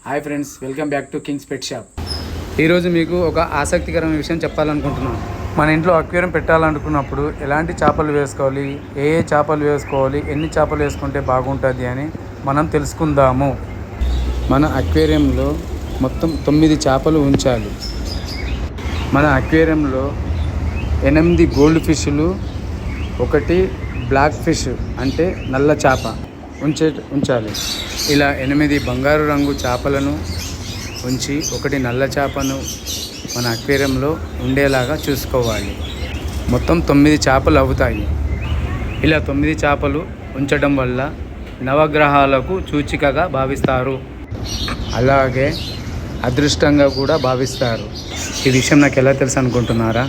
Hi friends, welcome back to Kings pet shop. ఈరోజు మీకు ఒక ఆసక్తికరమైన విషయం చెప్పాలనుకుంటున్నాను. మన ఇంట్లో అక్వేరియం పెట్టాలనుకున్నప్పుడు ఎలాంటి చేపలు వేసుకోవాలి, ఏ చేపలు వేసుకోవాలి, ఎన్ని చేపలు వేసుకుంటే బాగుంటుంది అని మనం తెలుసుకుందాము. మన అక్వేరియంలో మొత్తం 9 చేపలు ఉంచాలి. మన అక్వేరియంలో 8 గోల్డ్ ఫిష్లు, 1 బ్లాక్ ఫిష్ అంటే నల్ల చేప ఉంచాలి. ఇలా 8 బంగారు రంగు చేపలను ఉంచి 1 నల్ల చేపను మన అక్వేరియంలో ఉండేలాగా చూసుకోవాలి. మొత్తం 9 చేపలు అవుతాయి. ఇలా 9 చేపలు ఉంచడం వల్ల నవగ్రహాలకు సూచికగా భావిస్తారు, అలాగే అదృష్టంగా కూడా భావిస్తారు. ఈ విషయం నాకు ఎలా తెలుసు అనుకుంటున్నారా?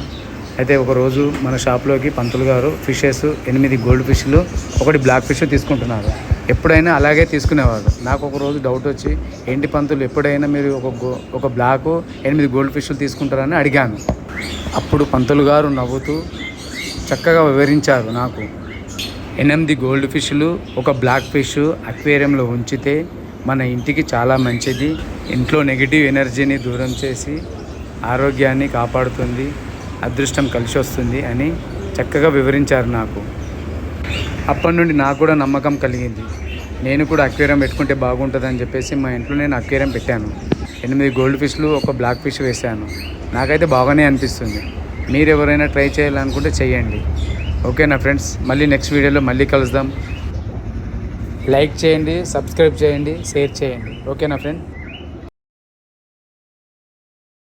అయితే ఒకరోజు మన షాప్లోకి పంతులు గారు ఫిషెస్ 8 గోల్డ్ ఫిష్లు, 1 బ్లాక్ ఫిష్ తీసుకుంటున్నారు. ఎప్పుడైనా అలాగే తీసుకునేవారు. నాకు ఒకరోజు డౌట్ వచ్చి, ఏంటి పంతులు ఎప్పుడైనా మీరు ఒక బ్లాక్ 8 గోల్డ్ ఫిష్లు తీసుకుంటారని అడిగాను. అప్పుడు పంతులు గారు నవ్వుతూ చక్కగా వివరించారు. నాకు 8 గోల్డ్ ఫిష్లు, 1 బ్లాక్ ఫిష్ అక్వేరియంలో ఉంచితే మన ఇంటికి చాలా మంచిది, ఇంట్లో నెగిటివ్ ఎనర్జీని దూరం చేసి ఆరోగ్యాన్ని కాపాడుతుంది, అదృష్టం కలిసి వస్తుంది అని చక్కగా వివరించారు నాకు. అప్పటి నుండి నాకు కూడా నమ్మకం కలిగింది. నేను కూడా అక్వేరియం పెట్టుకుంటే బాగుంటుందని చెప్పేసి మా ఇంట్లో నేను అక్వేరియం పెట్టాను. 8 గోల్డ్ ఫిష్లు, 1 బ్లాక్ ఫిష్ వేశాను. నాకైతే బాగానే అనిపిస్తుంది. మీరు ఎవరైనా ట్రై చేయాలనుకుంటే చేయండి. ఓకేనా ఫ్రెండ్స్, మళ్ళీ నెక్స్ట్ వీడియోలో మళ్ళీ కలుద్దాం. లైక్ చేయండి, సబ్స్క్రైబ్ చేయండి, షేర్ చేయండి. ఓకేనా ఫ్రెండ్.